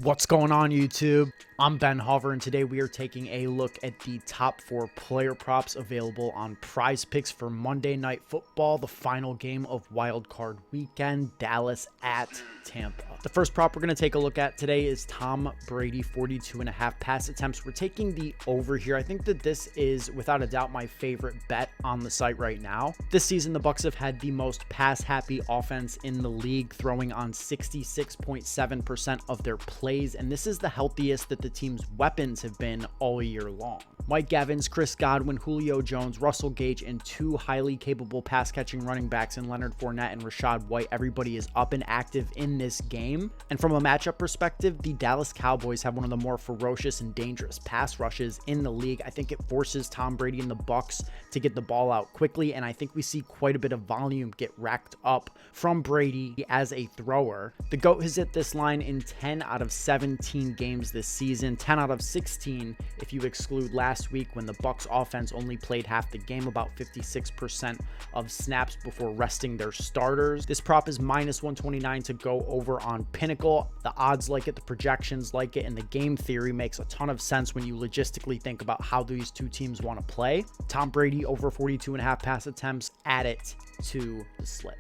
What's going on, YouTube? I'm Ben Hover, and today we are taking a look at the top 4 player props available on Prize Picks for Monday Night Football, the final game of Wild Card Weekend, Dallas at Tampa. The first prop we're going to take a look at today is Tom Brady, 42.5 pass attempts. We're taking the over here. I think that this is, without a doubt, my favorite bet on the site right now. This season, the Bucs have had the most pass-happy offense in the league, throwing on 66.7% of their plays, and this is the healthiest that the team's weapons have been all year long. Mike Evans, Chris Godwin, Julio Jones, Russell Gage, and 2 highly capable pass-catching running backs in Leonard Fournette and Rachaad White. Everybody is up and active in this game. And from a matchup perspective, the Dallas Cowboys have one of the more ferocious and dangerous pass rushes in the league. I think it forces Tom Brady and the Bucs to get the ball out quickly, and I think we see quite a bit of volume get racked up from Brady as a thrower. The GOAT has hit this line in 10 out of 17 games this season, 10 out of 16 if you exclude last week when the Bucs offense only played half the game, about 56% of snaps before resting their starters. This prop is -129 to go over on Pinnacle. The odds like it, the projections like it, and the game theory makes a ton of sense when you logistically think about how these two teams want to play. Tom Brady over 42.5 pass attempts, add it to the slip.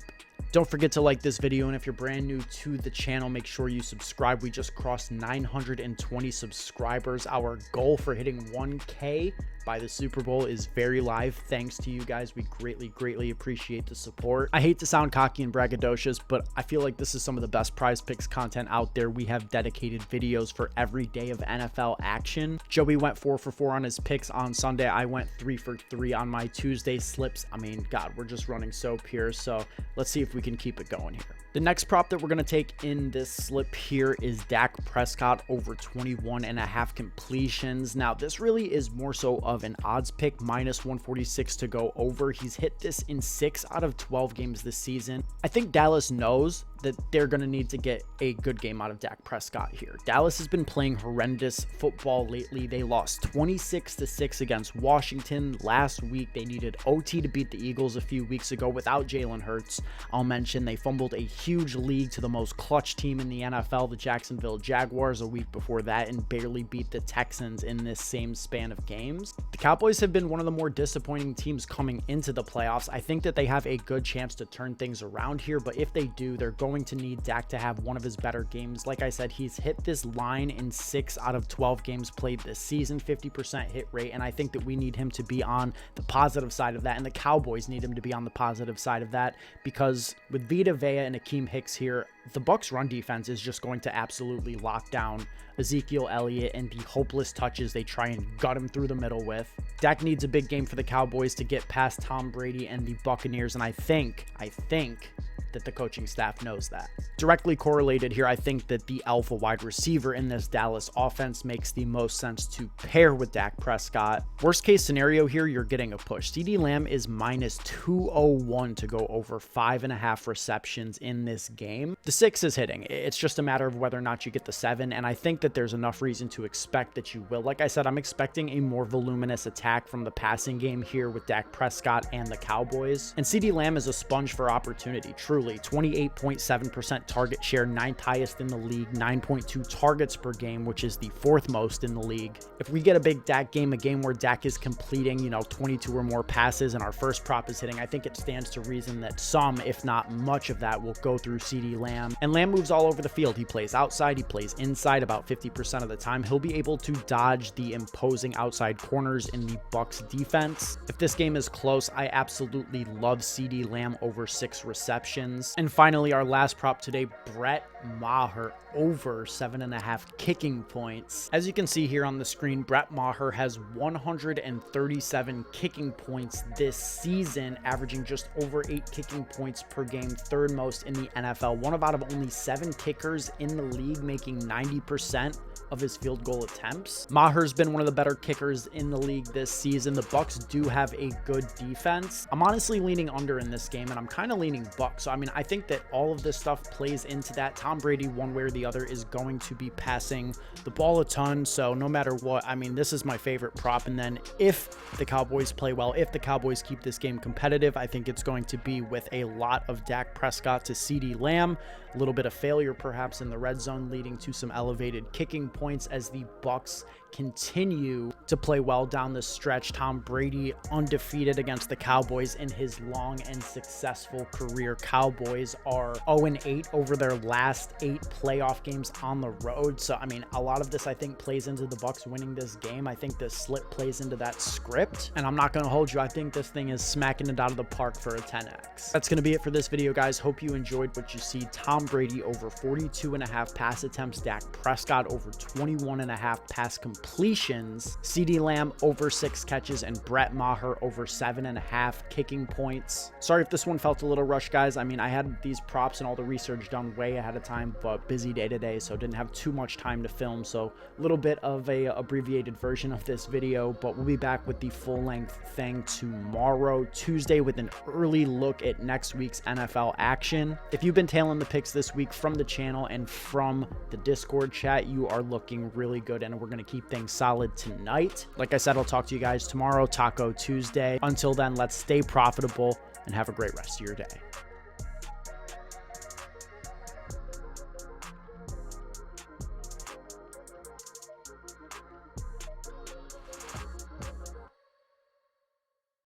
Don't forget to like this video, and if you're brand new to the channel, make sure you subscribe. We just crossed 920 subscribers. Our goal for hitting 1K by the Super Bowl is very live. Thanks to you guys. We greatly appreciate the support. I hate to sound cocky and braggadocious, but I feel like this is some of the best Prize Picks content out there. We have dedicated videos for every day of NFL action. Joey went 4 for 4 on his picks on Sunday. I went 3 for 3 on my Tuesday slips. I mean, God, we're just running so pure. So let's see if we can keep it going here. The next prop that we're going to take in this slip here is Dak Prescott over 21.5 completions. Now, this really is more so of an odds pick, -146 to go over. He's hit this in 6 out of 12 games this season. I think Dallas knows that they're going to need to get a good game out of Dak Prescott here. Dallas has been playing horrendous football lately. They lost 26-6 against Washington last week. They needed OT to beat the Eagles a few weeks ago without Jalen Hurts. I'll mention they fumbled a huge lead to the most clutch team in the NFL, the Jacksonville Jaguars, a week before that, and barely beat the Texans in this same span of games. The Cowboys have been one of the more disappointing teams coming into the playoffs. I think that they have a good chance to turn things around here, but if they do, they're going to need Dak to have one of his better games. Like I said, he's hit this line in 6 out of 12 games played this season, 50% hit rate, and I think that we need him to be on the positive side of that, and the Cowboys need him to be on the positive side of that, because with Vita Vea and Akeem Hicks here, the Bucs run defense is just going to absolutely lock down Ezekiel Elliott and the hopeless touches they try and gut him through the middle with. Dak needs a big game for the Cowboys to get past Tom Brady and the Buccaneers, and I think that the coaching staff knows that. Directly correlated here, I think that the alpha wide receiver in this Dallas offense makes the most sense to pair with Dak Prescott. Worst case scenario here, you're getting a push. CeeDee Lamb is -201 to go over 5.5 receptions in this game. The 6 is hitting. It's just a matter of whether or not you get the 7, and I think that there's enough reason to expect that you will. Like I said, I'm expecting a more voluminous attack from the passing game here with Dak Prescott and the Cowboys. And CeeDee Lamb is a sponge for opportunity, truly. 28.7% target share, 9th highest in the league, 9.2 targets per game, which is the 4th most in the league. If we get a big Dak game, a game where Dak is completing, 22 or more passes and our first prop is hitting, I think it stands to reason that some, if not much of that, will go through CeeDee Lamb. And Lamb moves all over the field. He plays outside, he plays inside about 50% of the time. He'll be able to dodge the imposing outside corners in the Bucs defense. If this game is close, I absolutely love CeeDee Lamb over 6 receptions. And finally, our last prop today, Brett Maher over 7.5 kicking points. As you can see here on the screen, Brett Maher has 137 kicking points this season, averaging just over 8 kicking points per game, 3rd most in the NFL. One of out of only 7 kickers in the league, making 90% of his field goal attempts. Maher's been one of the better kickers in the league this season. The Bucs do have a good defense. I'm honestly leaning under in this game, and I'm kind of leaning Bucs. So, I mean, I think that all of this stuff plays into that. Tom Brady, one way or the other, is going to be passing the ball a ton. So no matter what, I mean, this is my favorite prop. And then if the Cowboys play well, if the Cowboys keep this game competitive, I think it's going to be with a lot of Dak Prescott to CeeDee Lamb. A little bit of failure perhaps in the red zone, leading to some elevated kicking points as the Bucs continue to play well down the stretch. Tom Brady undefeated against the Cowboys in his long and successful career. Cowboys are 0-8 over their last 8 playoff games on the road. So, I mean, a lot of this, I think, plays into the Bucs winning this game. I think this slip plays into that script, and I'm not going to hold you. I think this thing is smacking it out of the park for a 10x. That's going to be it for this video, guys. Hope you enjoyed what you see. Tom Brady over 42.5 pass attempts. Dak Prescott over 21.5 pass completions. CeeDee Lamb over 6 catches, and Brett Maher over 7.5 kicking points. Sorry if this one felt a little rushed, guys. I mean, I had these props and all the research done way ahead of time, but busy day today, so didn't have too much time to film. So a little bit of a abbreviated version of this video, but we'll be back with the full-length thing tomorrow, Tuesday, with an early look at next week's NFL action. If you've been tailing the picks this week from the channel and from the Discord chat, you are looking really good, and we're going to keep things solid tonight. Like I said, I'll talk to you guys tomorrow, Taco Tuesday. Until then, let's stay profitable and have a great rest of your day.